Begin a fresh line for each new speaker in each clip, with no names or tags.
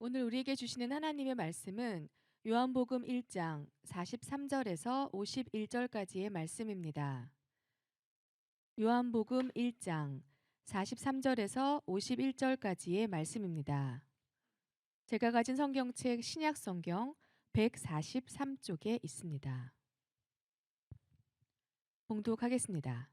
오늘 우리에게 주시는 하나님의 말씀은 요한복음 1장 43절에서 51절까지의 말씀입니다. 요한복음 1장 43절에서 51절까지의 말씀입니다. 제가 가진 성경책 신약성경 143쪽에 있습니다. 봉독하겠습니다.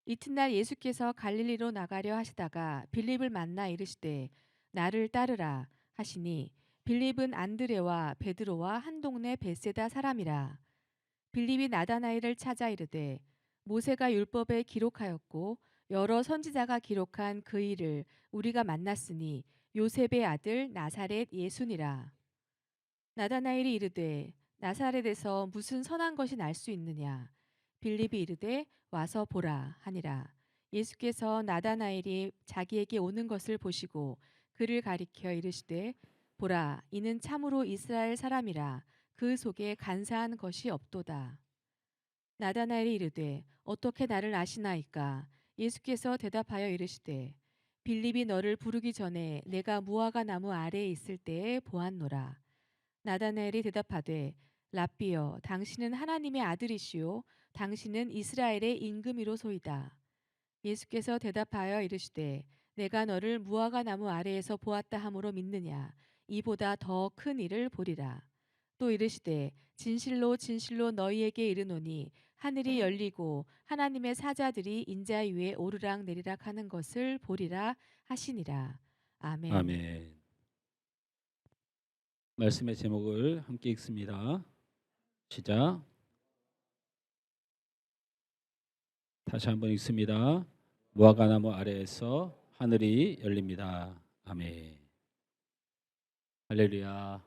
이튿날 예수께서 갈릴리로 나가려 하시다가 빌립을 만나 이르시되 나를 따르라 하시니 빌립은 안드레와 베드로와 한 동네 벳세다 사람이라. 빌립이 나다나엘을 찾아 이르되 모세가 율법에 기록하였고 여러 선지자가 기록한 그 일을 우리가 만났으니 요셉의 아들 나사렛 예수니라. 나다나엘이 이르되 나사렛에서 무슨 선한 것이 날 수 있느냐. 빌립이 이르되 와서 보라 하니라. 예수께서 나다나엘이 자기에게 오는 것을 보시고 그를 가리켜 이르시되 보라 이는 참으로 이스라엘 사람이라. 그 속에 간사한 것이 없도다. 나다나엘이 이르되 어떻게 나를 아시나이까. 예수께서 대답하여 이르시되 빌립이 너를 부르기 전에 내가 무화과 나무 아래에 있을 때에 보았노라. 나다나엘이 대답하되 랍비여 당신은 하나님의 아들이시요 당신은 이스라엘의 임금이로소이다. 예수께서 대답하여 이르시되 내가 너를 무화과 나무 아래에서 보았다 함으로 믿느냐. 이보다 더 큰 일을 보리라. 또 이르시되 진실로 진실로 너희에게 이르노니 하늘이 열리고 하나님의 사자들이 인자 위에 오르락 내리락 하는 것을 보리라 하시니라. 아멘.
아멘. 말씀의 제목을 함께 읽습니다. 시작. 다시 한번 읽습니다. 무화과나무 아래에서 하늘이 열립니다. 아멘. 할렐루야.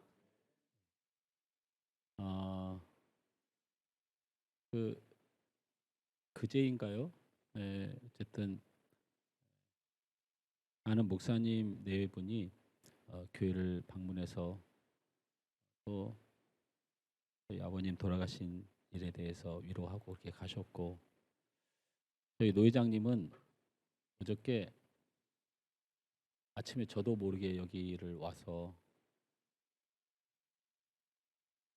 어, 그 그제인가요? 어쨌든 아는 목사님 네 분이 교회를 방문해서 또 저희 아버님 돌아가신 일에 대해서 위로하고 그렇게 가셨고, 저희 노회장님은 어저께 아침에 저도 모르게 여기를 와서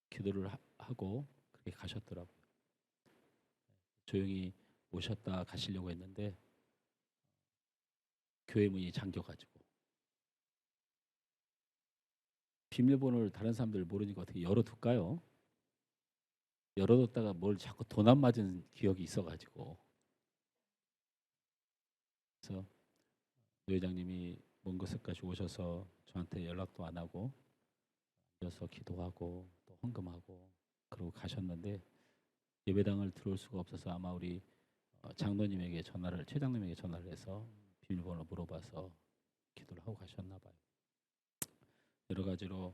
기도를 하고 그렇게 가셨더라고요. 조용히 오셨다 가시려고 했는데 교회 문이 잠겨가지고, 비밀번호를 다른 사람들 모르니까 어떻게 열어둘까요? 열어뒀다가 뭘 자꾸 돈 안 맞은 기억이 있어가지고, 그래서 노 회장님이 먼 곳까지 오셔서 저한테 연락도 안 하고 앉아서 기도하고 또 헌금하고 그러고 가셨는데, 예배당을 들어올 수가 없어서 아마 우리 장로님에게 전화를 최장님에게 전화를 해서 비밀번호 물어봐서 기도를 하고 가셨나 봐요. 여러 가지로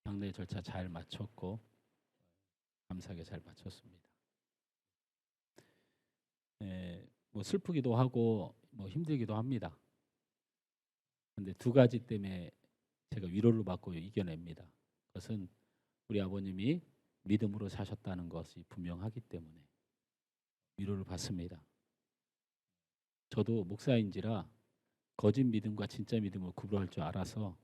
장례 절차 잘 마쳤고 감사하게 잘 마쳤습니다. 뭐 슬프기도 하고 뭐 힘들기도 합니다. 근데 두 가지 때문에 제가 위로를 받고 이겨냅니다. 그것은 우리 아버님이 믿음으로 사셨다는 것이 분명하기 때문에 위로를 받습니다. 저도 목사인지라 거짓 믿음과 진짜 믿음을 구분할 줄 알아서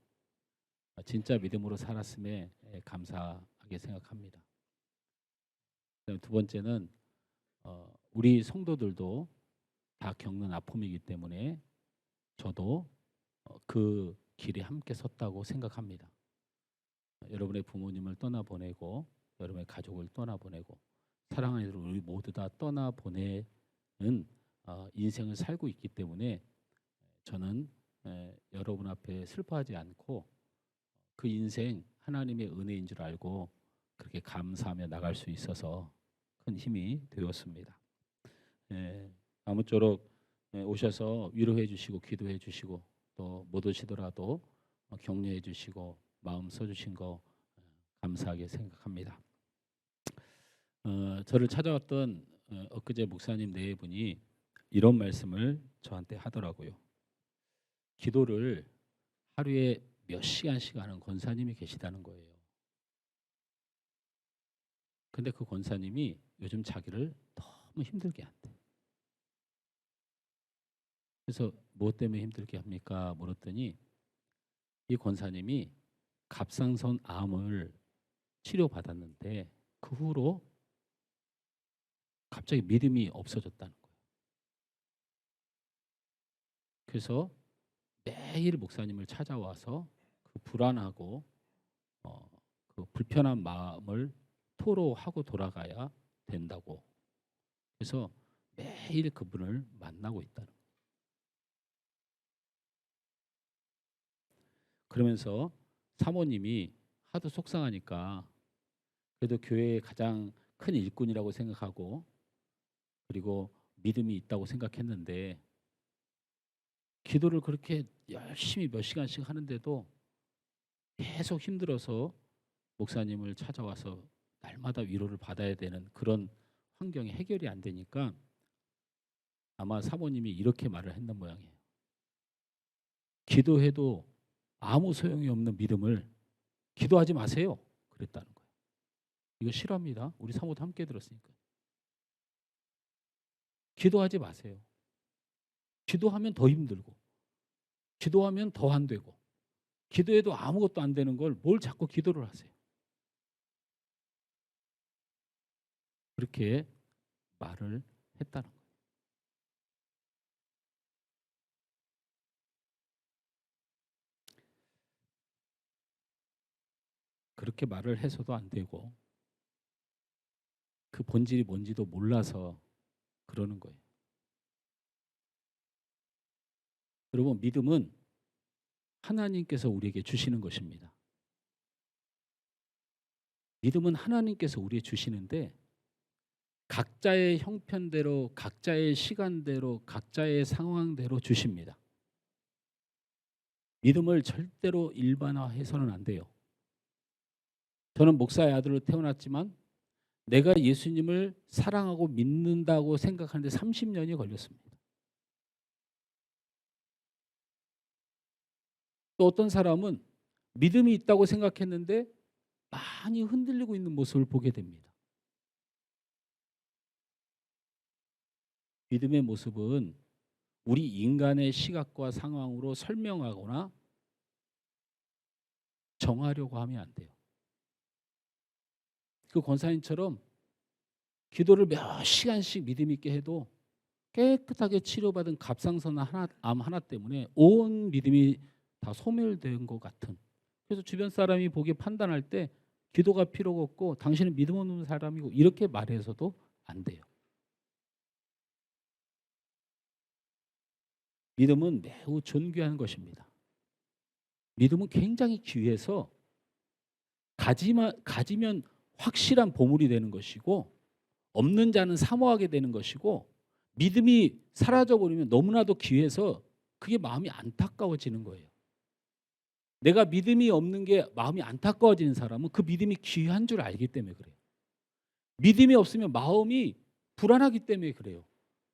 진짜 믿음으로 살았음에 감사하게 생각합니다. 두 번째는 우리 성도들도 다 겪는 아픔이기 때문에 저도 그 길에 함께 섰다고 생각합니다. 여러분의 부모님을 떠나보내고 여러분의 가족을 떠나보내고 사랑하는 이들 우리 모두 다 떠나보내는 인생을 살고 있기 때문에 저는 여러분 앞에 슬퍼하지 않고 그 인생 하나님의 은혜인 줄 알고 그렇게 감사하며 나갈 수 있어서 큰 힘이 되었습니다. 아무쪼록 오셔서 위로해 주시고 기도해 주시고 또 못 오시더라도 격려해 주시고 마음 써주신 거 감사하게 생각합니다. 저를 찾아왔던 엊그제 목사님 네 분이 이런 말씀을 저한테 하더라고요. 기도를 하루에 몇 시간씩 하는 권사님이 계시다는 거예요. 근데 그 권사님이 요즘 자기를 너무 힘들게 한대. 그래서 무엇 때문에 힘들게 합니까? 물었더니 이 권사님이 갑상선 암을 치료받았는데 그 후로 갑자기 믿음이 없어졌다는 거예요. 그래서 매일 목사님을 찾아와서 그 불안하고 그 불편한 마음을 토로하고 돌아가야 된다고. 그래서 매일 그분을 만나고 있다는 거예요. 그러면서 사모님이 하도 속상하니까 그래도 교회의 가장 큰 일꾼이라고 생각하고 그리고 믿음이 있다고 생각했는데 기도를 그렇게 열심히 몇 시간씩 하는데도 계속 힘들어서 목사님을 찾아와서 날마다 위로를 받아야 되는 그런 환경이 해결이 안 되니까 아마 사모님이 이렇게 말을 했는 모양이에요. 기도해도 아무 소용이 없는 믿음을 기도하지 마세요. 그랬다는 거예요. 이거 싫어합니다. 우리 사모도 함께 들었으니까. 기도하지 마세요. 기도하면 더 힘들고 기도하면 더 안 되고 기도해도 아무것도 안 되는 걸 뭘 자꾸 기도를 하세요. 그렇게 말을 했다는 거예요. 그렇게 말을 해서도 안 되고 그 본질이 뭔지도 몰라서 그러는 거예요. 여러분, 믿음은 하나님께서 우리에게 주시는 것입니다. 믿음은 하나님께서 우리에게 주시는데 각자의 형편대로 각자의 시간대로 각자의 상황대로 주십니다. 믿음을 절대로 일반화해서는 안 돼요. 저는 목사의 아들로 태어났지만 내가 예수님을 사랑하고 믿는다고 생각하는데 30년이 걸렸습니다. 또 어떤 사람은 믿음이 있다고 생각했는데 많이 흔들리고 있는 모습을 보게 됩니다. 믿음의 모습은 우리 인간의 시각과 상황으로 설명하거나 정하려고 하면 안 돼요. 그 권사님처럼 기도를 몇 시간씩 믿음 있게 해도 깨끗하게 치료받은 갑상선 암 하나 때문에 온 믿음이 다 소멸된 것 같은. 그래서 주변 사람이 보기에 판단할 때 기도가 필요가 없고 당신은 믿음 없는 사람이고 이렇게 말해서도 안 돼요. 믿음은 매우 존귀한 것입니다. 믿음은 굉장히 귀해서 가지면 확실한 보물이 되는 것이고 없는 자는 사모하게 되는 것이고 믿음이 사라져버리면 너무나도 귀해서 그게 마음이 안타까워지는 거예요. 내가 믿음이 없는 게 마음이 안타까워지는 사람은 그 믿음이 귀한 줄 알기 때문에 그래요. 믿음이 없으면 마음이 불안하기 때문에 그래요.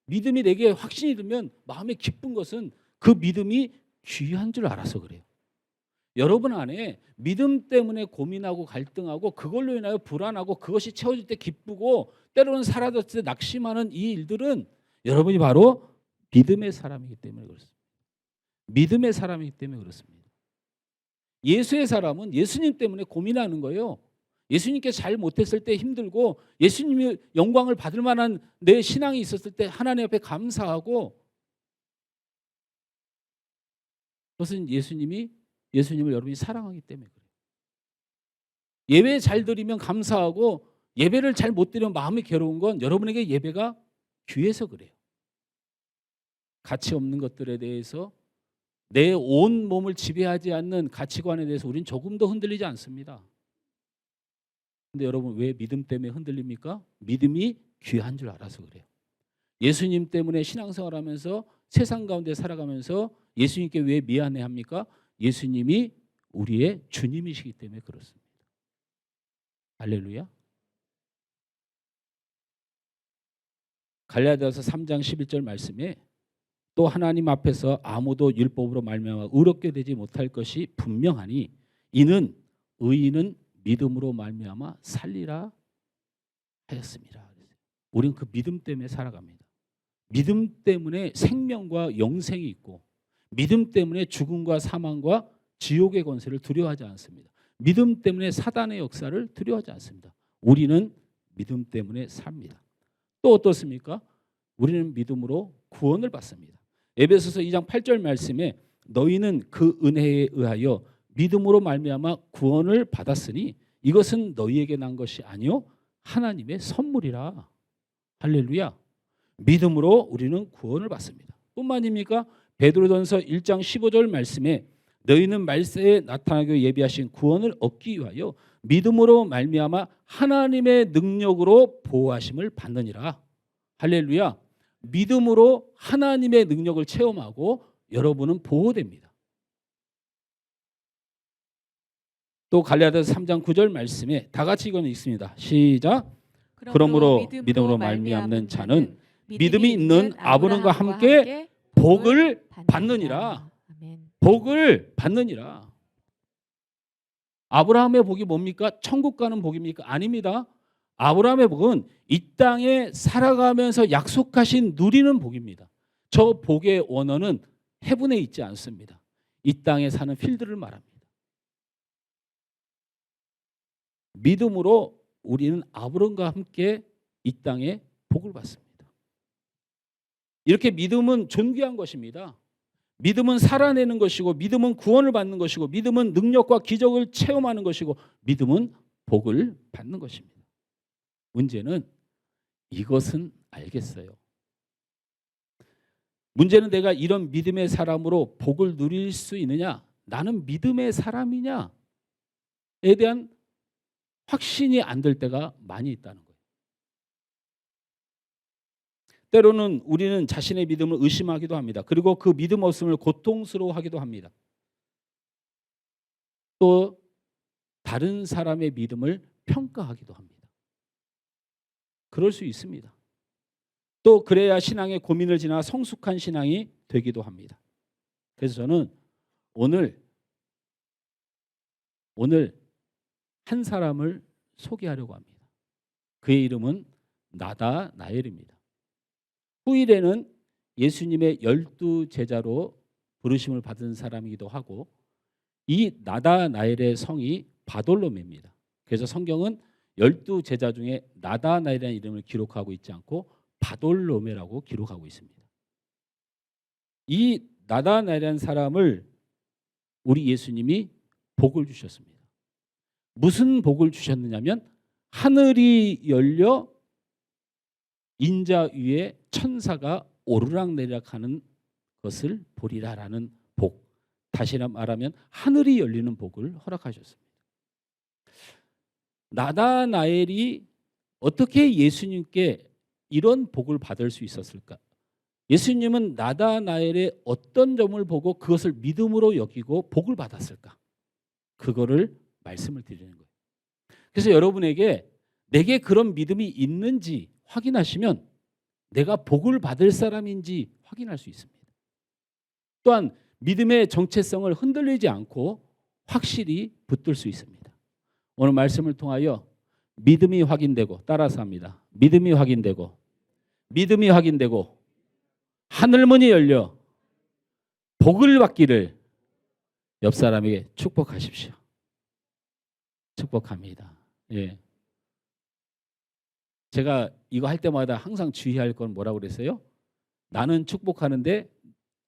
믿음이 내게 확신이 들면 마음에 기쁜 것은 그 믿음이 귀한 줄 알아서 그래요. 여러분 안에 믿음 때문에 고민하고 갈등하고 그걸로 인하여 불안하고 그것이 채워질 때 기쁘고 때로는 사라졌을 때 낙심하는 이 일들은 여러분이 바로 믿음의 사람이기 때문에 그렇습니다. 믿음의 사람이기 때문에 그렇습니다. 예수의 사람은 예수님 때문에 고민하는 거예요. 예수님께 잘 못했을 때 힘들고 예수님의 영광을 받을 만한 내 신앙이 있었을 때 하나님 앞에 감사하고 그것은 예수님을 여러분이 사랑하기 때문에 그래요. 예배 잘 드리면 감사하고 예배를 잘 못 드리면 마음이 괴로운 건 여러분에게 예배가 귀해서 그래요. 가치 없는 것들에 대해서 내 온 몸을 지배하지 않는 가치관에 대해서 우리는 조금도 흔들리지 않습니다. 근데 여러분 왜 믿음 때문에 흔들립니까? 믿음이 귀한 줄 알아서 그래요. 예수님 때문에 신앙생활하면서 세상 가운데 살아가면서 예수님께 왜 미안해합니까? 예수님이 우리의 주님이시기 때문에 그렇습니다. 할렐루야. 갈라디아서 3장 11절 말씀에 또 하나님 앞에서 아무도 율법으로 말미암아 의롭게 되지 못할 것이 분명하니 이는 의인은 믿음으로 말미암아 살리라 하였습니다. 우리는 그 믿음 때문에 살아갑니다. 믿음 때문에 생명과 영생이 있고 믿음 때문에 죽음과 사망과 지옥의 권세를 두려워하지 않습니다. 믿음 때문에 사단의 역사를 두려워하지 않습니다. 우리는 믿음 때문에 삽니다. 또 어떻습니까? 우리는 믿음으로 구원을 받습니다. 에베소서 2장 8절 말씀에 너희는 그 은혜에 의하여 믿음으로 말미암아 구원을 받았으니 이것은 너희에게 난 것이 아니요 하나님의 선물이라. 할렐루야. 믿음으로 우리는 구원을 받습니다. 뿐만입니까? 베드로전서 1장 15절 말씀에 너희는 말세에 나타나게 예비하신 구원을 얻기 위하여 믿음으로 말미암아 하나님의 능력으로 보호하심을 받느니라. 할렐루야. 믿음으로 하나님의 능력을 체험하고 여러분은 보호됩니다. 또 갈라디아서 3장 9절 말씀에 다 같이 이거는 있습니다. 시작. 그러므로 믿음으로 말미암는 자는 믿음이 있는 아브라함과 함께 복을 받느니라.
아멘.
복을 받느니라. 아브라함의 복이 뭡니까? 천국 가는 복입니까? 아닙니다. 아브라함의 복은 이 땅에 살아가면서 약속하신 누리는 복입니다. 저 복의 원어는 해분에 있지 않습니다. 이 땅에 사는 필드를 말합니다. 믿음으로 우리는 아브라함과 함께 이 땅에 복을 받습니다. 이렇게 믿음은 존귀한 것입니다. 믿음은 살아내는 것이고 믿음은 구원을 받는 것이고 믿음은 능력과 기적을 체험하는 것이고 믿음은 복을 받는 것입니다. 문제는 이것은 알겠어요. 문제는 내가 이런 믿음의 사람으로 복을 누릴 수 있느냐? 나는 믿음의 사람이냐에 대한 확신이 안 될 때가 많이 있다는 거예요. 때로는 우리는 자신의 믿음을 의심하기도 합니다. 그리고 그 믿음 없음을 고통스러워하기도 합니다. 또 다른 사람의 믿음을 평가하기도 합니다. 그럴 수 있습니다. 또 그래야 신앙의 고민을 지나 성숙한 신앙이 되기도 합니다. 그래서 저는 오늘 한 사람을 소개하려고 합니다. 그의 이름은 나다나엘입니다. 후일에는 예수님의 12 제자로 부르심을 받은 사람이기도 하고 이 나다나엘의 성이 바돌로메입니다. 그래서 성경은 12 제자 중에 나다나엘이라는 이름을 기록하고 있지 않고 바돌로메라고 기록하고 있습니다. 이 나다나엘이라는 사람을 우리 예수님이 복을 주셨습니다. 무슨 복을 주셨느냐면 하늘이 열려 인자 위에 천사가 오르락내리락 하는 것을 보리라라는 복. 다시 말하면 하늘이 열리는 복을 허락하셨습니다. 나다나엘이 어떻게 예수님께 이런 복을 받을 수 있었을까? 예수님은 나다나엘의 어떤 점을 보고 그것을 믿음으로 여기고 복을 받았을까? 그거를 말씀을 드리는 거예요. 그래서 여러분에게 내게 그런 믿음이 있는지 확인하시면 내가 복을 받을 사람인지 확인할 수 있습니다. 또한 믿음의 정체성을 흔들리지 않고 확실히 붙들 수 있습니다. 오늘 말씀을 통하여 믿음이 확인되고 따라서 합니다. 믿음이 확인되고 하늘문이 열려 복을 받기를 옆 사람에게 축복하십시오. 축복합니다. 예. 제가 이거 할 때마다 항상 주의할 건 뭐라고 그랬어요? 나는 축복하는데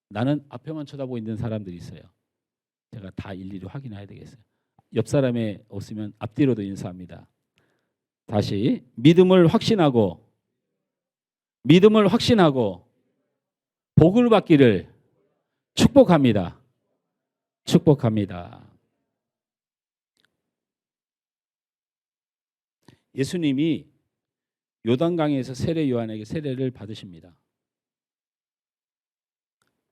나는 앞에만 쳐다보고 있는 사람들이 있어요. 제가 다 일일이 확인해야 되겠어요. 옆 사람에 없으면 앞뒤로도 인사합니다. 다시 믿음을 확신하고 복을 받기를 축복합니다. 축복합니다. 예수님이 요단강에서 세례 요한에게 세례를 받으십니다.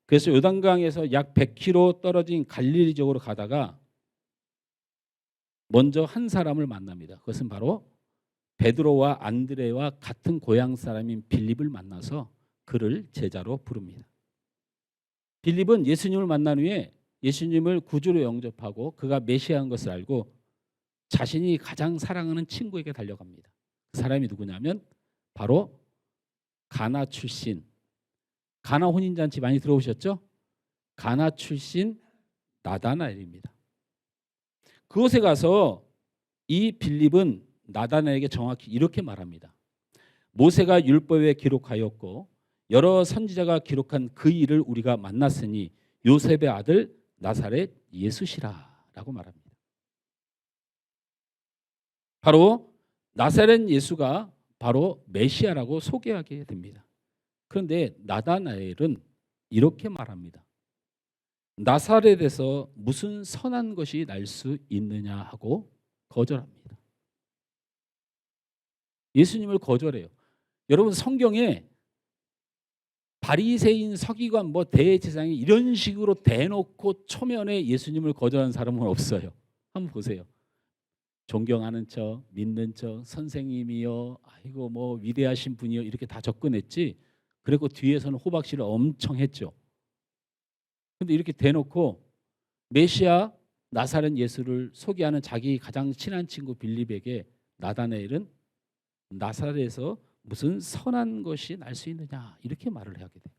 그래서 요단강에서 약 100km 떨어진 갈릴리 쪽으로 가다가 먼저 한 사람을 만납니다. 그것은 바로 베드로와 안드레와 같은 고향 사람인 빌립을 만나서 그를 제자로 부릅니다. 빌립은 예수님을 만난 후에 예수님을 구주로 영접하고 그가 메시아인 것을 알고 자신이 가장 사랑하는 친구에게 달려갑니다. 그 사람이 누구냐면 바로 가나 출신 가나 혼인잔치 많이 들어보셨죠? 가나 출신 나다나엘입니다. 그곳에 가서 이 빌립은 나다나엘에게 정확히 이렇게 말합니다. 모세가 율법에 기록하였고 여러 선지자가 기록한 그 일을 우리가 만났으니 요셉의 아들 나사렛 예수시라 라고 말합니다. 바로 나사렛 예수가 바로 메시아라고 소개하게 됩니다. 그런데 나다나엘은 이렇게 말합니다. 나사렛에서 무슨 선한 것이 날 수 있느냐 하고 거절합니다. 예수님을 거절해요. 여러분 성경에 바리새인 서기관 뭐 대제사장이 이런 식으로 대놓고 초면에 예수님을 거절한 사람은 없어요. 한번 보세요. 존경하는 척, 믿는 척, 선생님이요, 아이고 뭐 위대하신 분이요 이렇게 다 접근했지. 그리고 뒤에서는 호박질을 엄청 했죠. 근데 이렇게 대놓고 메시아 나사렛 예수를 소개하는 자기 가장 친한 친구 빌립에게 나다나엘은 나사렛에서 무슨 선한 것이 날 수 있느냐 이렇게 말을 하게 돼요.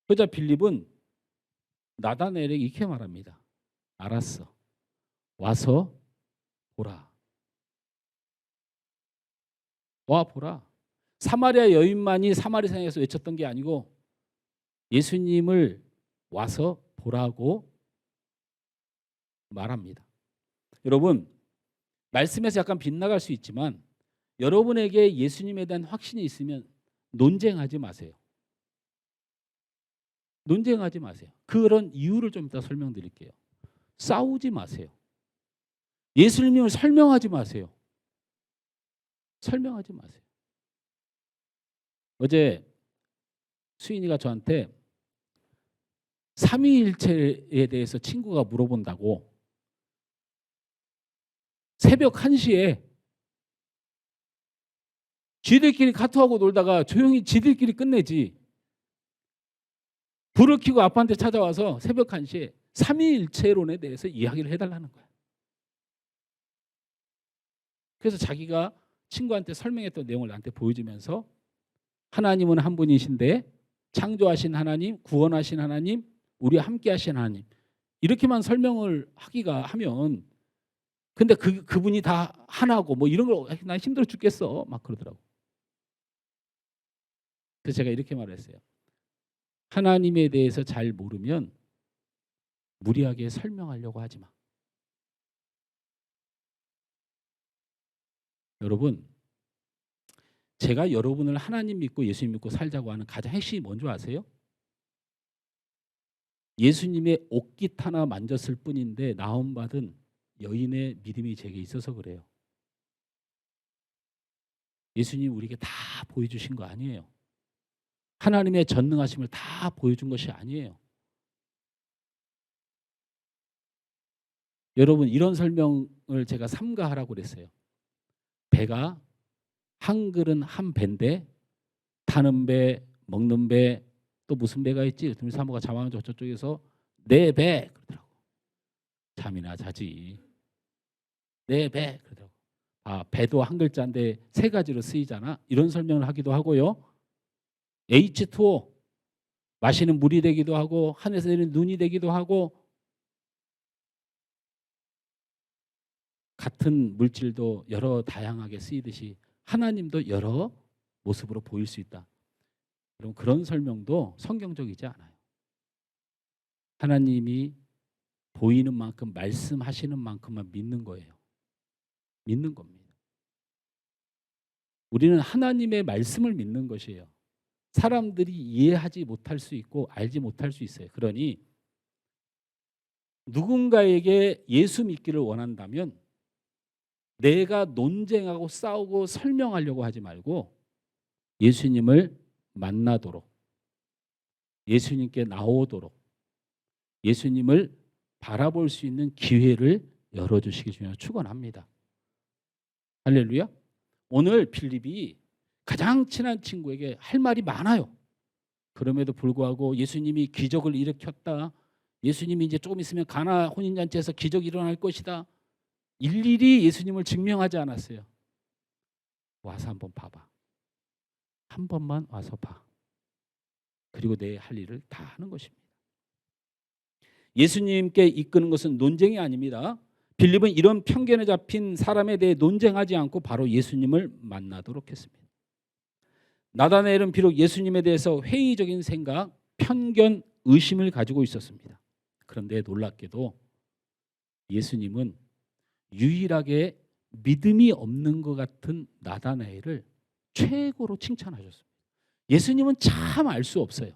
그러자 빌립은 나다나엘에게 이렇게 말합니다. 알았어. 와서 보라. 와 보라. 사마리아 여인만이 사마리아에서 외쳤던 게 아니고 예수님을 와서 보라고 말합니다. 여러분 말씀에서 약간 빗나갈 수 있지만 여러분에게 예수님에 대한 확신이 있으면 논쟁하지 마세요. 논쟁하지 마세요. 그런 이유를 좀 이따 설명드릴게요. 싸우지 마세요. 예수님을 설명하지 마세요. 설명하지 마세요. 어제 수인이가 저한테 삼위일체에 대해서 친구가 물어본다고 새벽 1시에 지들끼리 카톡하고 놀다가 조용히 지들끼리 끝내지. 불을 켜고 아빠한테 찾아와서 새벽 1시에 삼위일체론에 대해서 이야기를 해달라는 거야. 그래서 자기가 친구한테 설명했던 내용을 나한테 보여주면서 하나님은 한 분이신데 창조하신 하나님, 구원하신 하나님, 우리와 함께 하신 하나님 이렇게만 설명을 하면 근데 그분이 다 하나고 뭐 이런 걸 난 힘들어 죽겠어 막 그러더라고. 그래서 제가 이렇게 말했어요. 하나님에 대해서 잘 모르면 무리하게 설명하려고 하지 마. 여러분 제가 여러분을 하나님 믿고 예수님 믿고 살자고 하는 가장 핵심이 뭔지 아세요? 예수님의 옷깃 하나 만졌을 뿐인데 나음받은 여인의 믿음이 제게 있어서 그래요. 예수님 우리에게 다 보여주신 거 아니에요. 하나님의 전능하심을 다 보여준 것이 아니에요. 여러분 이런 설명을 제가 삼가하라고 그랬어요. 배가 한글은 한 배인데 타는 배, 먹는 배, 또 무슨 배가 있지? 사모가 자망한 저쪽에서 내 배 그러더라고. 잠이나 자지. 내 배 그러더라고. 아 배도 한 글자인데 세 가지로 쓰이잖아. 이런 설명을 하기도 하고요. H2O 마시는 물이 되기도 하고 하늘에서 내리는 눈이 되기도 하고 같은 물질도 여러 다양하게 쓰이듯이 하나님도 여러 모습으로 보일 수 있다. 그럼 그런 설명도 성경적이지 않아요. 하나님이 보이는 만큼 말씀하시는 만큼만 믿는 거예요. 믿는 겁니다. 우리는 하나님의 말씀을 믿는 것이에요. 사람들이 이해하지 못할 수 있고 알지 못할 수 있어요. 그러니 누군가에게 예수 믿기를 원한다면 내가 논쟁하고 싸우고 설명하려고 하지 말고 예수님을 만나도록 예수님께 나오도록 예수님을 바라볼 수 있는 기회를 열어주시기 주여 축원합니다. 할렐루야. 오늘 빌립이 가장 친한 친구에게 할 말이 많아요. 그럼에도 불구하고 예수님이 기적을 일으켰다. 예수님이 이제 조금 있으면 가나 혼인잔치에서 기적이 일어날 것이다. 일일이 예수님을 증명하지 않았어요. 와서 한번 봐봐. 한 번만 와서 봐. 그리고 내 할 일을 다 하는 것입니다. 예수님께 이끄는 것은 논쟁이 아닙니다. 빌립은 이런 편견에 잡힌 사람에 대해 논쟁하지 않고 바로 예수님을 만나도록 했습니다. 나다나엘은 비록 예수님에 대해서 회의적인 생각, 편견, 의심을 가지고 있었습니다. 그런데 놀랍게도 예수님은 유일하게 믿음이 없는 것 같은 나다나엘을 최고로 칭찬하셨습니다. 예수님은 참 알 수 없어요.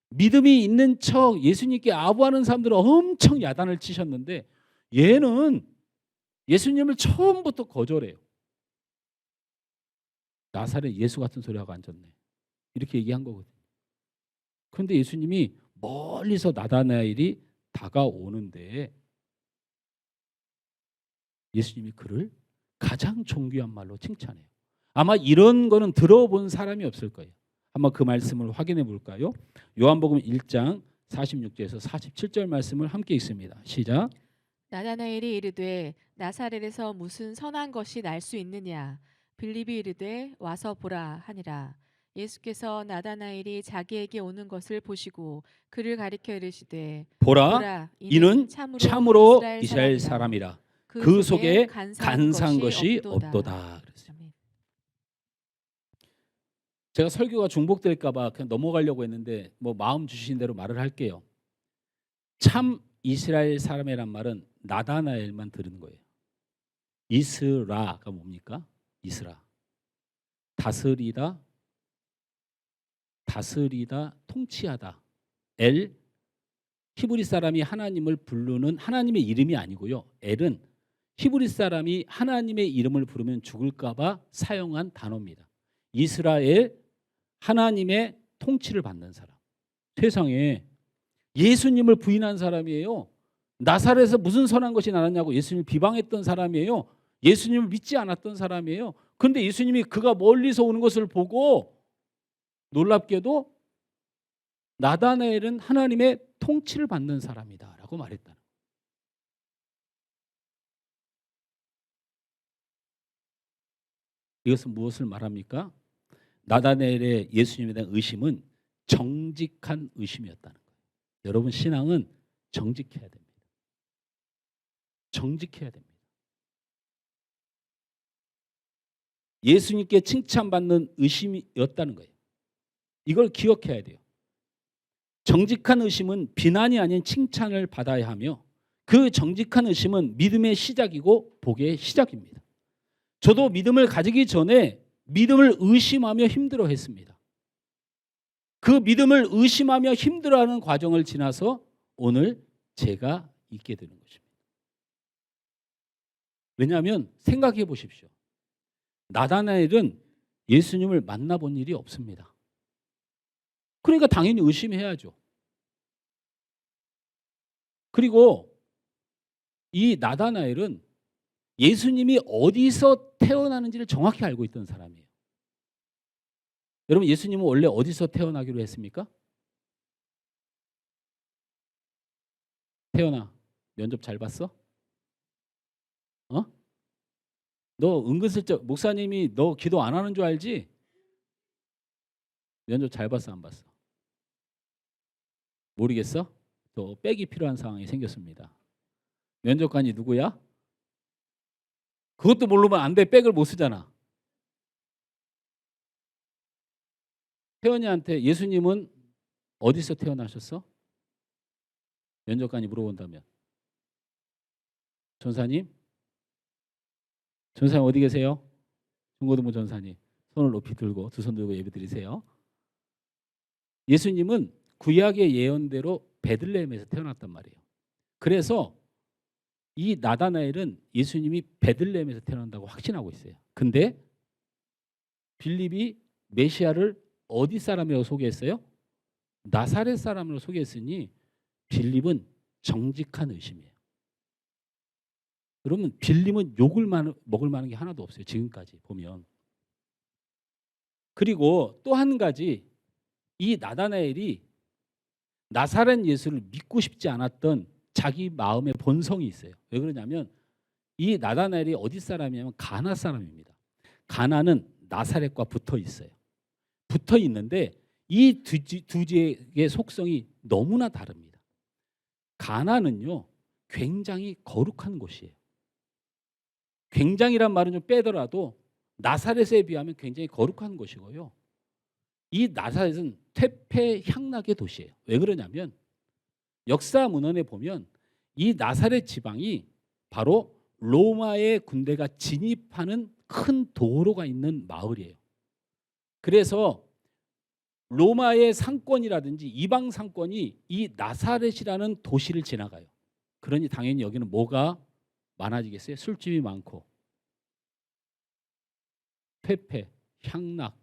믿음이 있는 척 예수님께 아부하는 사람들은 엄청 야단을 치셨는데 얘는 예수님을 처음부터 거절해요. 나사렛 예수 같은 소리하고 앉았네. 이렇게 얘기한 거거든요. 그런데 예수님이 멀리서 나다나엘이 다가오는데 예수님이 그를 가장 존귀한 말로 칭찬해요. 아마 이런 거는 들어본 사람이 없을 거예요. 한번 그 말씀을 확인해 볼까요? 요한복음 1장 46절에서 47절 말씀을 함께 읽습니다. 시작.
나다나엘이 이르되 나사렛에서 무슨 선한 것이 날 수 있느냐. 빌립이 이르되 와서 보라 하니라. 예수께서 나다나엘이 자기에게 오는 것을 보시고 그를 가리켜 이르시되
보라,
보라
이는 참으로 이스라엘 사람이라. 그 속에 간사한 것이 없도다. 그랬어요. 제가 설교가 중복될까 봐 그냥 넘어가려고 했는데 뭐 마음 주신 대로 말을 할게요. 참 이스라엘 사람이란 말은 나다나엘만 들은 거예요. 이스라가 뭡니까? 이스라. 다스리다, 통치하다. 엘, 히브리 사람이 하나님을 부르는 하나님의 이름이 아니고요. 엘은 히브리 사람이 하나님의 이름을 부르면 죽을까 봐 사용한 단어입니다. 이스라엘, 하나님의 통치를 받는 사람. 세상에 예수님을 부인한 사람이에요. 나사렛에서 무슨 선한 것이 나왔냐고 예수님을 비방했던 사람이에요. 예수님을 믿지 않았던 사람이에요. 그런데 예수님이 그가 멀리서 오는 것을 보고 놀랍게도 나다나엘은 하나님의 통치를 받는 사람이다라고 말했다는 거예요. 이것은 무엇을 말합니까? 나다나엘의 예수님에 대한 의심은 정직한 의심이었다는 거예요. 여러분 신앙은 정직해야 됩니다. 정직해야 됩니다. 예수님께 칭찬받는 의심이었다는 거예요. 이걸 기억해야 돼요. 정직한 의심은 비난이 아닌 칭찬을 받아야 하며 그 정직한 의심은 믿음의 시작이고 복의 시작입니다. 저도 믿음을 가지기 전에 믿음을 의심하며 힘들어했습니다. 그 믿음을 의심하며 힘들어하는 과정을 지나서 오늘 제가 있게 되는 것입니다. 왜냐하면 생각해 보십시오. 나다나엘은 예수님을 만나본 일이 없습니다. 그러니까 당연히 의심해야죠. 그리고 이 나다나엘은 예수님이 어디서 태어나는지를 정확히 알고 있던 사람이에요. 여러분 예수님은 원래 어디서 태어나기로 했습니까? 태어나 면접 잘 봤어? 너 은근슬쩍 목사님이 너 기도 안 하는 줄 알지? 면접 잘 봤어 안 봤어? 모르겠어? 또 백이 필요한 상황이 생겼습니다. 면접관이 누구야? 그것도 모르면 안 돼. 백을 못 쓰잖아. 태연이한테 예수님은 어디서 태어나셨어? 면접관이 물어본다면 전사님 어디 계세요? 중고등부 전사님 손을 높이 들고 두 손 들고 예배 드리세요. 예수님은 구약의 예언대로 베들레헴에서 태어났단 말이에요. 그래서 이 나다나엘은 예수님이 베들레헴에서 태어난다고 확신하고 있어요. 근데 빌립이 메시아를 어디 사람이라고 소개했어요? 나사렛 사람으로 소개했으니 빌립은 정직한 의심이에요. 여러분 빌립은 욕을 먹을 만한 게 하나도 없어요. 지금까지 보면. 그리고 또 한 가지 이 나다나엘이 나사렛 예수를 믿고 싶지 않았던 자기 마음의 본성이 있어요. 왜 그러냐면 이 나다나엘이 어디 사람이냐면 가나 사람입니다. 가나는 나사렛과 붙어 있어요. 붙어 있는데 이 두 지역의 속성이 너무나 다릅니다. 가나안은요 굉장히 거룩한 곳이에요. 굉장이란 말은 좀 빼더라도 나사렛에 비하면 굉장히 거룩한 곳이고요. 이 나사렛은 퇴폐 향락의 도시예요. 왜 그러냐면 역사 문헌에 보면 이 나사렛 지방이 바로 로마의 군대가 진입하는 큰 도로가 있는 마을이에요. 그래서 로마의 상권이라든지 이방 상권이 이 나사렛이라는 도시를 지나가요. 그러니 당연히 여기는 뭐가 많아지겠어요? 술집이 많고 퇴폐, 향락,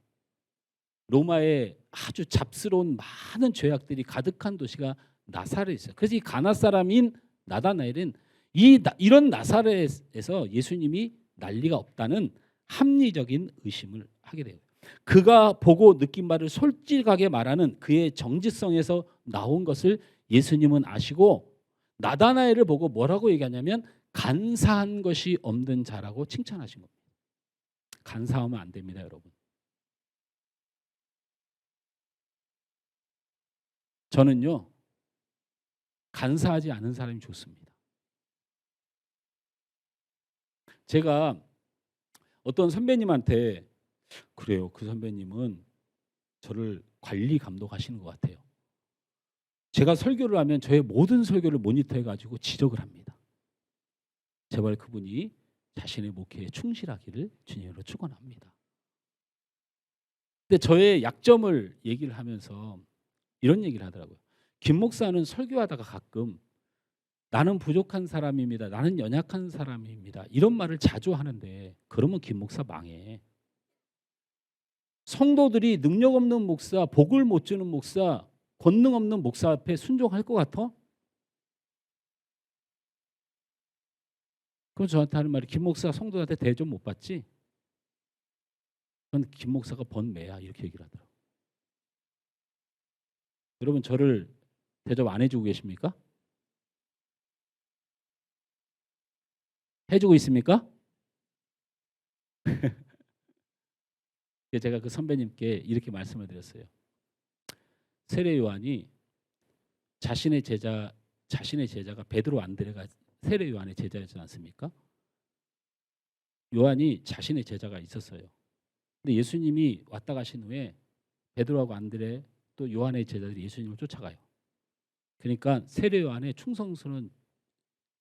로마의 아주 잡스러운 많은 죄악들이 가득한 도시가 나사렛이에요. 그래서 이 가나 사람인 나다나엘은 이런 나사렛에서 예수님이 난리가 없다는 합리적인 의심을 하게 돼요. 그가 보고 느낀 바를 솔직하게 말하는 그의 정직성에서 나온 것을 예수님은 아시고 나다나엘을 보고 뭐라고 얘기하냐면 간사한 것이 없는 자라고 칭찬하신 겁니다. 간사하면 안 됩니다, 여러분. 저는요 간사하지 않은 사람이 좋습니다. 제가 어떤 선배님한테 그래요. 그 선배님은 저를 관리 감독하시는 것 같아요. 제가 설교를 하면 저의 모든 설교를 모니터해가지고 지적을 합니다. 제발 그분이 자신의 목회에 충실하기를 주님으로 축원합니다. 근데 저의 약점을 얘기를 하면서 이런 얘기를 하더라고요. 김 목사는 설교하다가 가끔 나는 부족한 사람입니다. 나는 연약한 사람입니다. 이런 말을 자주 하는데 그러면 김 목사 망해. 성도들이 능력 없는 목사, 복을 못 주는 목사, 권능 없는 목사 앞에 순종할 것 같아? 그럼 저한테 하는 말이 김 목사 성도한테 대접 못 받지? 그건 김 목사가 번 매야 이렇게 얘기를 하더라고요. 여러분 저를 대접 안 해주고 계십니까? 해주고 있습니까? 제가 그 선배님께 이렇게 말씀을 드렸어요. 세례 요한이 자신의 제자가 베드로 안드레가 세례 요한의 제자였지 않습니까? 요한이 자신의 제자가 있었어요. 근데 예수님이 왔다 가신 후에 베드로하고 안드레 또 요한의 제자들이 예수님을 쫓아가요. 그러니까 세례 요한의 충성스러운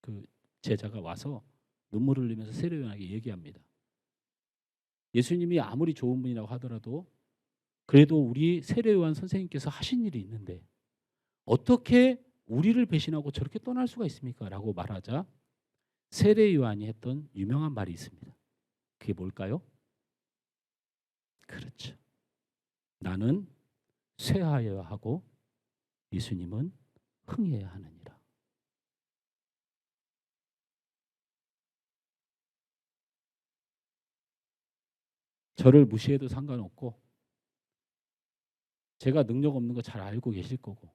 그 제자가 와서 눈물을 흘리면서 세례 요한에게 얘기합니다. 예수님이 아무리 좋은 분이라고 하더라도 그래도 우리 세례 요한 선생님께서 하신 일이 있는데 어떻게 우리를 배신하고 저렇게 떠날 수가 있습니까? 라고 말하자 세례 요한이 했던 유명한 말이 있습니다. 그게 뭘까요? 그렇죠. 나는 쇠하여야 하고 예수님은 흥해야 하느니라. 저를 무시해도 상관없고 제가 능력 없는 거 잘 알고 계실 거고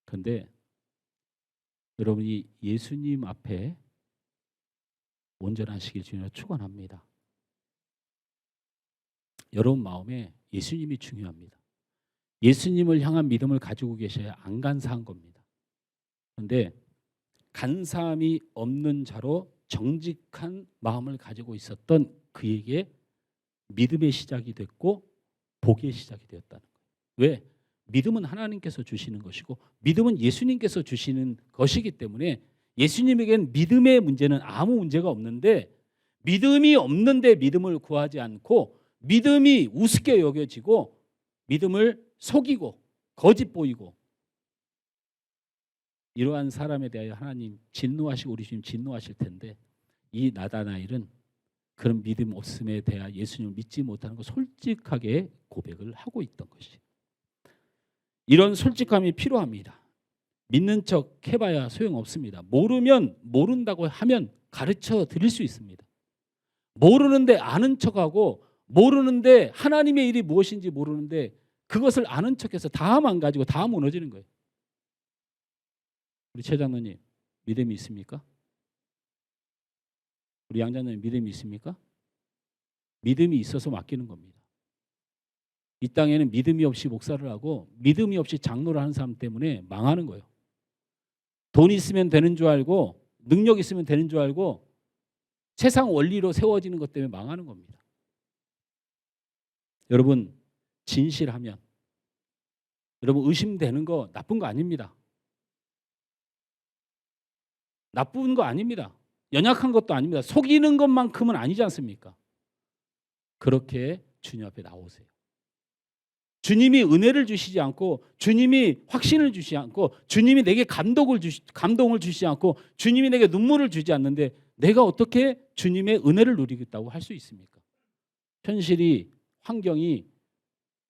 그런데 여러분이 예수님 앞에 온전하시길 주님으로 축원합니다. 여러분 마음에 예수님이 중요합니다. 예수님을 향한 믿음을 가지고 계셔야 안 간사한 겁니다. 그런데 간사함이 없는 자로 정직한 마음을 가지고 있었던 그에게 믿음의 시작이 됐고 복의 시작이 되었다는 거예요. 왜? 믿음은 하나님께서 주시는 것이고 믿음은 예수님께서 주시는 것이기 때문에 예수님에게는 믿음의 문제는 아무 문제가 없는데 믿음이 없는데 믿음을 구하지 않고 믿음이 우습게 여겨지고 믿음을 속이고 거짓 보이고 이러한 사람에 대하여 하나님 진노하시고 우리 주님 진노하실 텐데 이 나다나엘은 그런 믿음 없음에 대하여 예수님을 믿지 못하는 걸 솔직하게 고백을 하고 있던 것이 이런 솔직함이 필요합니다. 믿는 척 해봐야 소용없습니다. 모르면 모른다고 하면 가르쳐 드릴 수 있습니다. 모르는데 아는 척하고 모르는데 하나님의 일이 무엇인지 모르는데 그것을 아는 척해서 다 망가지고 다 무너지는 거예요. 우리 최 장로님 믿음이 있습니까? 우리 양 장로님 믿음이 있습니까? 믿음이 있어서 맡기는 겁니다. 이 땅에는 믿음이 없이 목사를 하고 믿음이 없이 장로를 하는 사람 때문에 망하는 거예요. 돈 있으면 되는 줄 알고 능력 있으면 되는 줄 알고 세상 원리로 세워지는 것 때문에 망하는 겁니다. 여러분, 진실하면, 여러분 의심되는 거 나쁜 거 아닙니다. 나쁜 거 아닙니다. 연약한 것도 아닙니다. 속이는 것만큼은 아니지 않습니까? 그렇게 주님 앞에 나오세요. 주님이 은혜를 주시지 않고, 주님이 확신을 주시지 않고, 주님이 내게 감동을 주시지 않고, 주님이 내게 눈물을 주지 않는데 내가 어떻게 주님의 은혜를 누리겠다고 할 수 있습니까? 현실이, 환경이,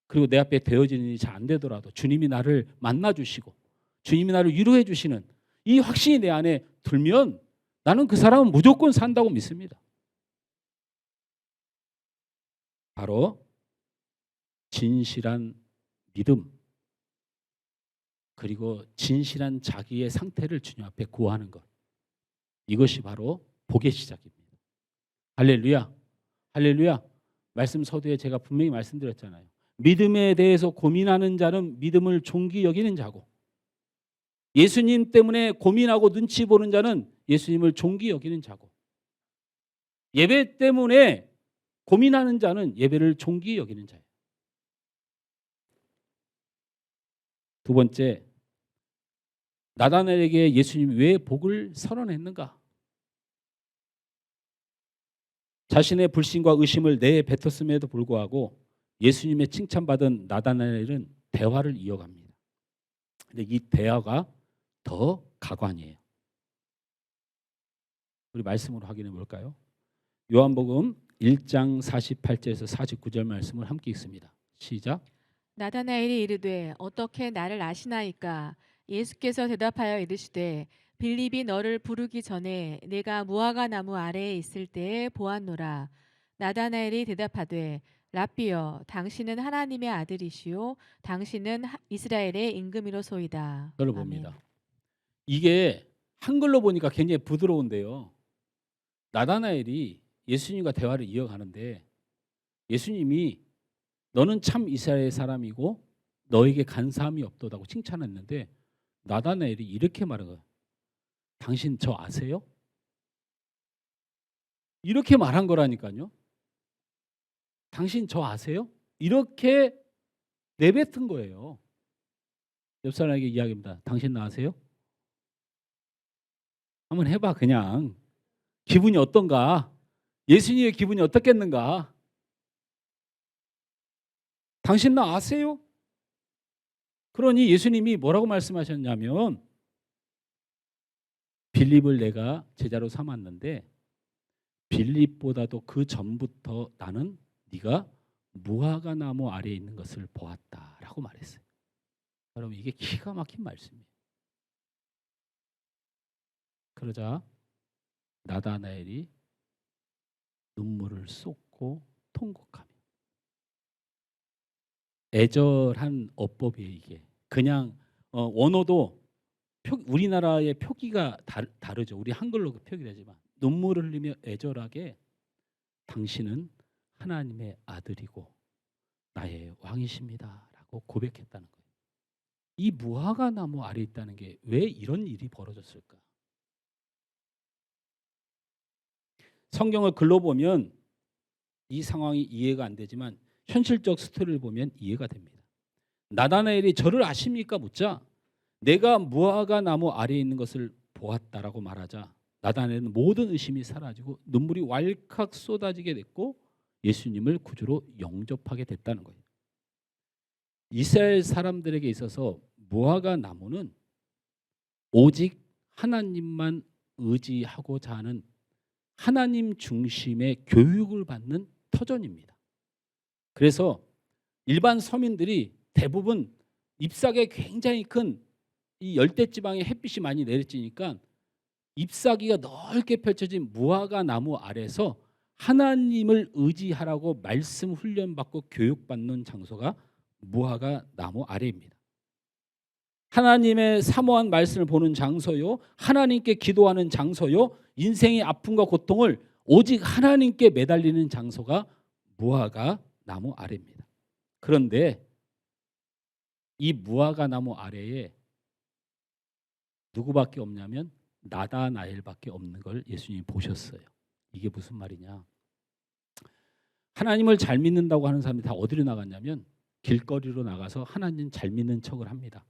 그리고 내 앞에 되어지는 일이 잘 안 되더라도 주님이 나를 만나 주시고 주님이 나를 위로해 주시는 이 확신이 내 안에 들면 나는 그 사람은 무조건 산다고 믿습니다. 바로 진실한 믿음, 그리고 진실한 자기의 상태를 주님 앞에 구하는 것, 이것이 바로 복의 시작입니다. 할렐루야, 할렐루야. 말씀 서두에 제가 분명히 말씀드렸잖아요. 믿음에 대해서 고민하는 자는 믿음을 존귀 여기는 자고, 예수님 때문에 고민하고 눈치 보는 자는 예수님을 존귀 여기는 자고, 예배 때문에 고민하는 자는 예배를 존귀 여기는 자예요. 두 번째, 나다나엘에게 예수님이 왜 복을 선언했는가? 자신의 불신과 의심을 내에 뱉었음에도 불구하고 예수님의 칭찬받은 나다나엘은 대화를 이어갑니다. 근데 이 대화가 더 가관이에요. 우리 말씀으로 확인해 볼까요? 요한복음 1장 48절에서 49절 말씀을 함께 읽습니다. 시작.
나다나엘이 이르되 어떻게 나를 아시나이까? 예수께서 대답하여 이르시되 빌립이 너를 부르기 전에 내가 무화과 나무 아래에 있을 때에 보았노라. 나다나엘이 대답하되 랍비여, 당신은 하나님의 아들이시요 당신은 이스라엘의 임금이로소이다.
들어봅니다.
아멘.
이게 한글로 보니까 굉장히 부드러운데요. 나다나엘이 예수님과 대화를 이어가는데 예수님이 너는 참 이스라엘 사람이고 너에게 간사함이 없도다고 칭찬했는데 나다나엘이 이렇게 말한 거예요. 당신 저 아세요? 이렇게 말한 거라니까요. 당신 저 아세요? 이렇게 내뱉은 거예요. 옆 사람에게 이야기합니다. 당신 나 아세요? 한번 해봐. 그냥 기분이 어떤가? 예수님의 기분이 어떻겠는가? 당신 나 아세요? 그러니 예수님이 뭐라고 말씀하셨냐면 빌립을 내가 제자로 삼았는데 빌립보다도 그 전부터 나는 네가 무화과 나무 아래에 있는 것을 보았다라고 말했어요. 여러분 이게 기가 막힌 말씀이에요. 그러자 나다나엘이 눈물을 쏟고 통곡하며, 애절한 어법이에요. 이게 그냥 원어도 우리나라의 표기가 다르죠. 우리 한글로 표기되지만 눈물을 흘리며 애절하게 당신은 하나님의 아들이고 나의 왕이십니다라고 고백했다는 거예요. 이 무화과 나무 아래 있다는 게 왜 이런 일이 벌어졌을까? 성경을 글로 보면 이 상황이 이해가 안 되지만 현실적 스토리를 보면 이해가 됩니다. 나다나엘이 저를 아십니까? 묻자 내가 무화과 나무 아래에 있는 것을 보았다라고 말하자 나다나엘은 모든 의심이 사라지고 눈물이 왈칵 쏟아지게 됐고 예수님을 구주로 영접하게 됐다는 거예요. 이스라엘 사람들에게 있어서 무화과 나무는 오직 하나님만 의지하고자 하는 하나님 중심의 교육을 받는 터전입니다. 그래서 일반 서민들이 대부분 잎사귀에 굉장히 큰 이 열대지방에 햇빛이 많이 내리쬐니까 잎사귀가 넓게 펼쳐진 무화과 나무 아래서 하나님을 의지하라고 말씀 훈련받고 교육받는 장소가 무화과 나무 아래입니다. 하나님의 사모한 말씀을 보는 장소요, 하나님께 기도하는 장소요, 인생의 아픔과 고통을 오직 하나님께 매달리는 장소가 무화과 나무 아래입니다. 그런데 이 무화과 나무 아래에 누구밖에 없냐면 나다나엘밖에 없는 걸 예수님이 보셨어요. 이게 무슨 말이냐? 하나님을 잘 믿는다고 하는 사람이 다 어디로 나갔냐면 길거리로 나가서 하나님 잘 믿는 척을 합니다.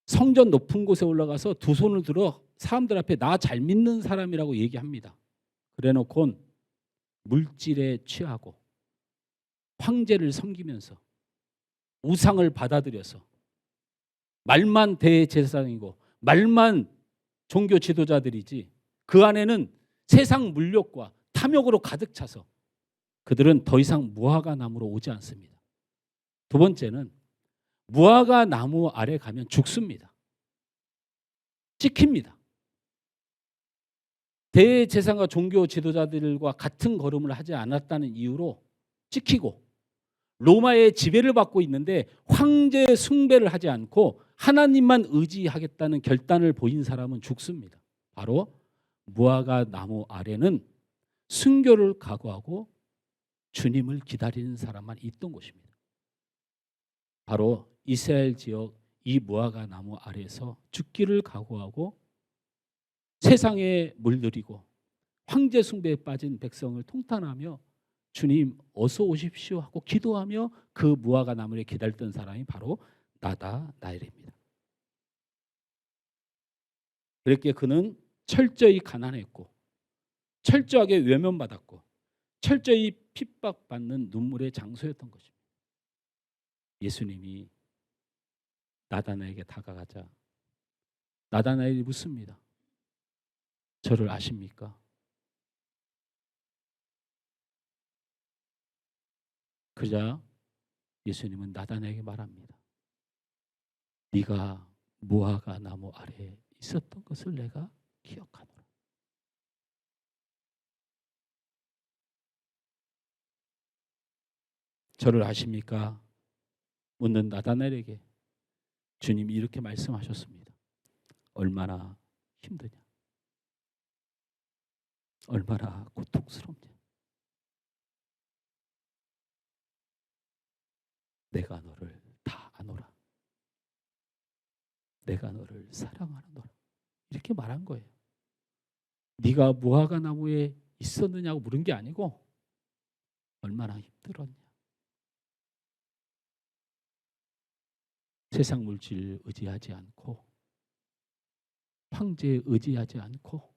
성전 높은 곳에 올라가서 두 손을 들어 사람들 앞에 나 잘 믿는 사람이라고 얘기합니다. 그래놓곤 물질에 취하고 황제를 섬기면서 우상을 받아들여서 말만 대제사장이고 말만 종교 지도자들이지 그 안에는 세상 물욕과 탐욕으로 가득 차서 그들은 더 이상 무화과 나무로 오지 않습니다. 두 번째는 무화과 나무 아래 가면 죽습니다. 찍힙니다. 대제사장과 종교 지도자들과 같은 걸음을 하지 않았다는 이유로 찍히고 로마의 지배를 받고 있는데 황제 숭배를 하지 않고 하나님만 의지하겠다는 결단을 보인 사람은 죽습니다. 바로 무화과 나무 아래는 순교를 각오하고 주님을 기다리는 사람만 있던 곳입니다. 바로 이스라엘 지역 이 무화과 나무 아래에서 죽기를 각오하고 세상에 물들이고 황제 숭배에 빠진 백성을 통탄하며 주님 어서 오십시오 하고 기도하며 그 무화과 나무에 기다렸던 사람이 바로 나다나엘입니다. 그렇게 그는 철저히 가난했고 철저하게 외면받았고 철저히 핍박받는 눈물의 장소였던 것입니다. 예수님이 나다나엘에게 다가가자 나다나엘이 묻습니다. 저를 아십니까? 그러자 예수님은 나다나엘에게 말합니다. 네가 무화과 나무 아래에 있었던 것을 내가 기억하노라. 저를 아십니까? 묻는 나다나엘에게 주님이 이렇게 말씀하셨습니다. 얼마나 힘드냐? 얼마나 고통스럽냐? 내가 너를 다 아노라. 내가 너를 사랑하노라. 이렇게 말한 거예요. 네가 무화과 나무에 있었느냐고 물은 게 아니고 얼마나 힘들었냐. 세상 물질 의지하지 않고 황제에 의지하지 않고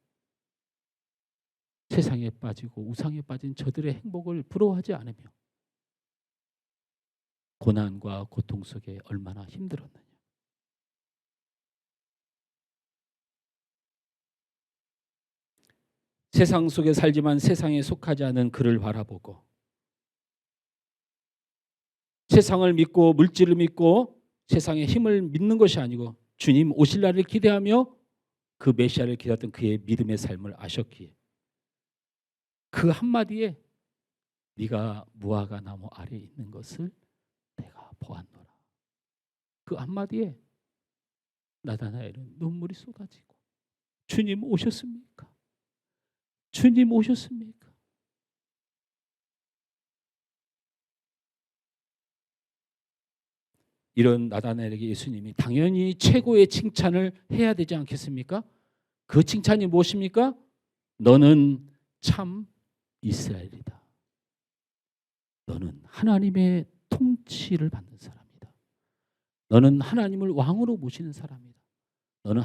세상에 빠지고 우상에 빠진 저들의 행복을 부러워하지 않으며 고난과 고통 속에 얼마나 힘들었느냐. 세상 속에 살지만 세상에 속하지 않은 그를 바라보고 세상을 믿고 물질을 믿고 세상의 힘을 믿는 것이 아니고 주님 오실 날을 기대하며 그 메시아를 기다렸던 그의 믿음의 삶을 아셨기에 그 한마디에 네가 무화과 나무 아래에 있는 것을 내가 보았노라. 그 한마디에 나다나엘은 눈물이 쏟아지고 주님 오셨습니까? 주님 오셨습니까? 이런 나다나엘에게 예수님이 당연히 최고의 칭찬을 해야 되지 않겠습니까? 그 칭찬이 무엇입니까? 너는 참 이스라엘이다. 너는 하나님의 통치를 받는 사람이다. 너는 하나님을 왕으로 모시는 사람이다. 너는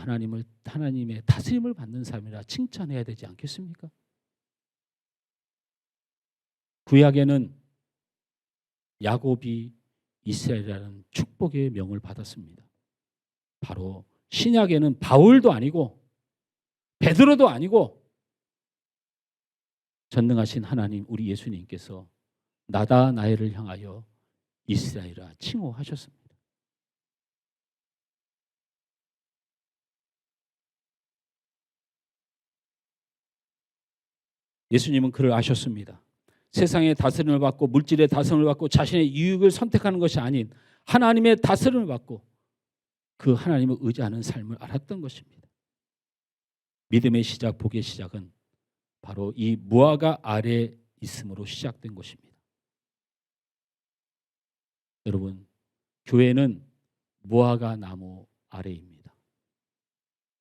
하나님의 다스림을 받는 사람이라 칭찬해야 되지 않겠습니까? 구약에는 야곱이 이스라엘이라는 축복의 명을 받았습니다. 바로 신약에는 바울도 아니고 베드로도 아니고 전능하신 하나님 우리 예수님께서 나다나엘을 향하여 이스라엘아 칭호하셨습니다. 예수님은 그를 아셨습니다. 세상의 다스림을 받고 물질의 다스림을 받고 자신의 유익을 선택하는 것이 아닌 하나님의 다스림을 받고 그 하나님을 의지하는 삶을 알았던 것입니다. 믿음의 시작, 복의 시작은 바로 이 무화과 아래에 있음으로 시작된 것입니다. 여러분, 교회는 무화과 나무 아래입니다.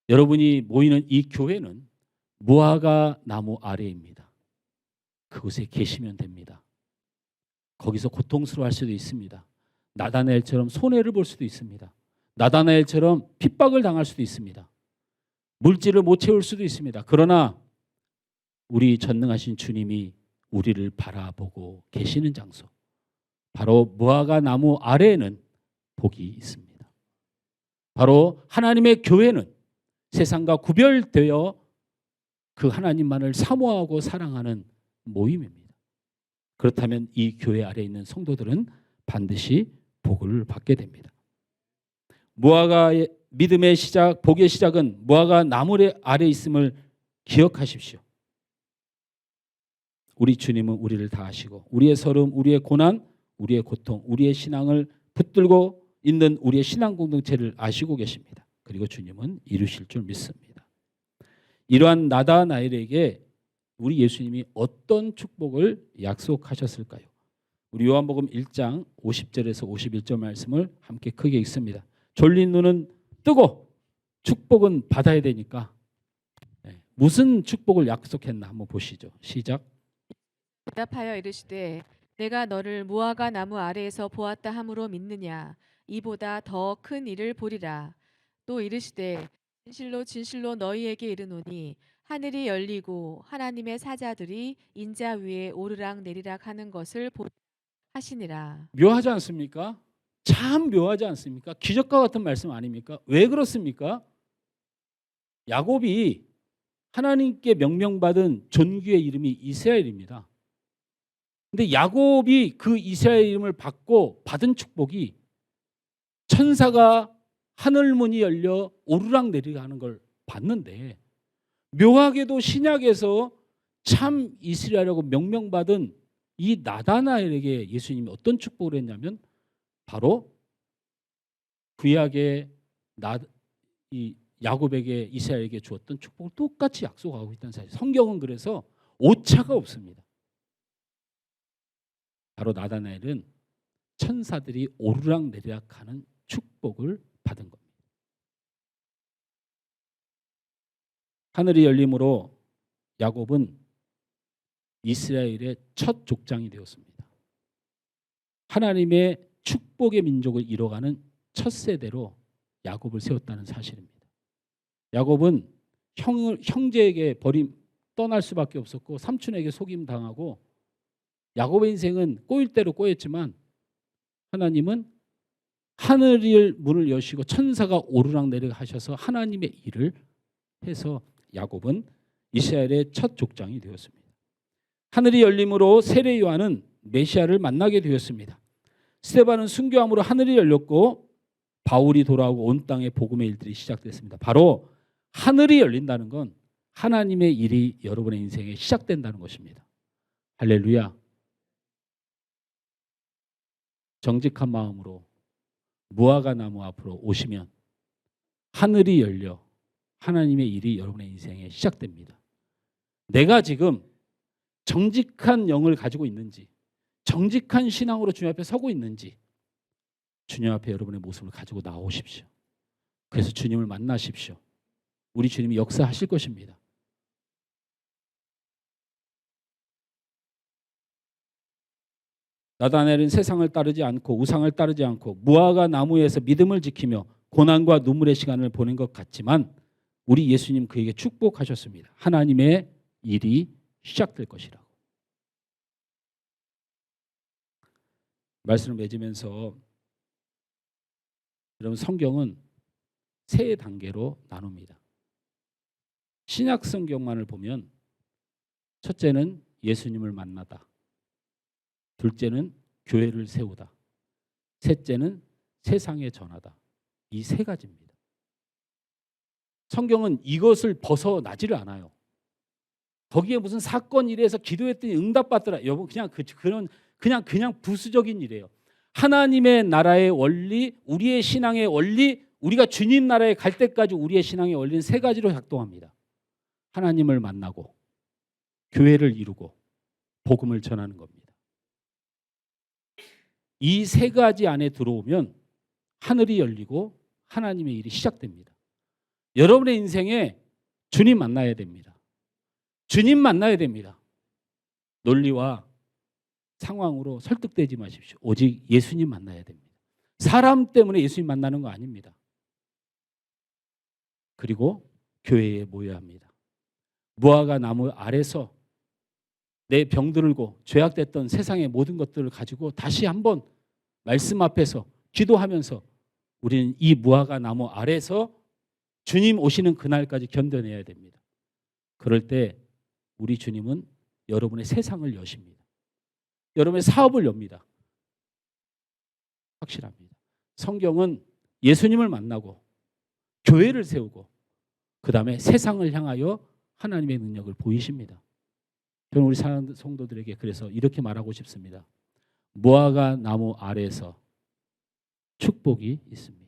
여러분이 모이는 이 교회는 무화과 나무 아래입니다. 그곳에 계시면 됩니다. 거기서 고통스러워할 수도 있습니다. 나다나엘처럼 손해를 볼 수도 있습니다. 나다나엘처럼 핍박을 당할 수도 있습니다. 물질을 못 채울 수도 있습니다. 그러나 우리 전능하신 주님이 우리를 바라보고 계시는 장소, 바로 무화과 나무 아래에는 복이 있습니다. 바로 하나님의 교회는 세상과 구별되어 그 하나님만을 사모하고 사랑하는 모임입니다. 그렇다면 이 교회 아래에 있는 성도들은 반드시 복을 받게 됩니다. 무화과의 믿음의 시작, 복의 시작은 무화과 나무 아래 있음을 기억하십시오. 우리 주님은 우리를 다 아시고 우리의 서름, 우리의 고난, 우리의 고통, 우리의 신앙을 붙들고 있는 우리의 신앙 공동체를 아시고 계십니다. 그리고 주님은 이루실 줄 믿습니다. 이러한 나다나엘에게 우리 예수님이 어떤 축복을 약속하셨을까요? 우리 요한복음 1장 50절에서 51절 말씀을 함께 크게 읽습니다. 졸린 눈은 뜨고 축복은 받아야 되니까 무슨 축복을 약속했나 한번 보시죠. 시작.
대답하여 이르시되 내가 너를 무화과 나무 아래에서 보았다 함으로 믿느냐? 이보다 더 큰 일을 보리라. 또 이르시되 진실로 진실로 너희에게 이르노니 하늘이 열리고 하나님의 사자들이 인자 위에 오르락 내리락 하는 것을 보리라 하시니라.
묘하지 않습니까? 참 묘하지 않습니까? 기적과 같은 말씀 아닙니까? 왜 그렇습니까? 야곱이 하나님께 명명받은 존귀의 이름이 이스라엘입니다. 근데 야곱이 그 이스라엘 이름을 받고 받은 축복이 천사가 하늘 문이 열려 오르락 내리락 하는 걸 봤는데, 묘하게도 신약에서 참 이스라엘이라고 명명받은 이 나다나엘에게 예수님이 어떤 축복을 했냐면 바로 구약의 이 야곱에게 이스라엘에게 주었던 축복을 똑같이 약속하고 있다는 사실. 성경은 그래서 오차가 없습니다. 바로 나다나엘은 천사들이 오르락 내리락하는 축복을 받은 겁니다. 하늘이 열림으로 야곱은 이스라엘의 첫 족장이 되었습니다. 하나님의 축복의 민족을 이뤄가는 첫 세대로 야곱을 세웠다는 사실입니다. 야곱은 형제에게 떠날 수밖에 없었고 삼촌에게 속임 당하고 야곱의 인생은 꼬일 대로 꼬였지만 하나님은 하늘의 문을 여시고 천사가 오르락 내리락 하셔서 하나님의 일을 해서 야곱은 이스라엘의 첫 족장이 되었습니다. 하늘이 열림으로 세례 요한은 메시아를 만나게 되었습니다. 스데반은 순교함으로 하늘이 열렸고 바울이 돌아오고 온 땅에 복음의 일들이 시작됐습니다. 바로 하늘이 열린다는 건 하나님의 일이 여러분의 인생에 시작된다는 것입니다. 할렐루야. 정직한 마음으로 무화과 나무 앞으로 오시면 하늘이 열려 하나님의 일이 여러분의 인생에 시작됩니다. 내가 지금 정직한 영을 가지고 있는지, 정직한 신앙으로 주님 앞에 서고 있는지 주님 앞에 여러분의 모습을 가지고 나오십시오. 그래서 주님을 만나십시오. 우리 주님이 역사하실 것입니다. 나다나엘은 세상을 따르지 않고 우상을 따르지 않고 무화과 나무에서 믿음을 지키며 고난과 눈물의 시간을 보낸 것 같지만 우리 예수님 그에게 축복하셨습니다. 하나님의 일이 시작될 것이라고. 말씀을 맺으면서 여러분, 성경은 세 단계로 나눕니다. 신약 성경만을 보면 첫째는 예수님을 만나다, 둘째는 교회를 세우다, 셋째는 세상에 전하다. 이 세 가지입니다. 성경은 이것을 벗어나지를 않아요. 거기에 무슨 사건 일에서 기도했더니 응답받더라. 여러분, 그냥 부수적인 일이에요. 하나님의 나라의 원리, 우리의 신앙의 원리, 우리가 주님 나라에 갈 때까지 우리의 신앙의 원리는 세 가지로 작동합니다. 하나님을 만나고 교회를 이루고 복음을 전하는 겁니다. 이 세 가지 안에 들어오면 하늘이 열리고 하나님의 일이 시작됩니다. 여러분의 인생에 주님 만나야 됩니다. 주님 만나야 됩니다. 논리와 상황으로 설득되지 마십시오. 오직 예수님 만나야 됩니다. 사람 때문에 예수님 만나는 거 아닙니다. 그리고 교회에 모여야 합니다. 무화과 나무 아래서 내 병들고 죄악됐던 세상의 모든 것들을 가지고 다시 한번 말씀 앞에서 기도하면서 우리는 이 무화과 나무 아래서 주님 오시는 그날까지 견뎌내야 됩니다. 그럴 때 우리 주님은 여러분의 세상을 여십니다. 여러분의 사업을 엽니다. 확실합니다. 성경은 예수님을 만나고 교회를 세우고 그 다음에 세상을 향하여 하나님의 능력을 보이십니다. 저는 우리 성도들에게 그래서 이렇게 말하고 싶습니다. 무화과 나무 아래에서 축복이 있습니다.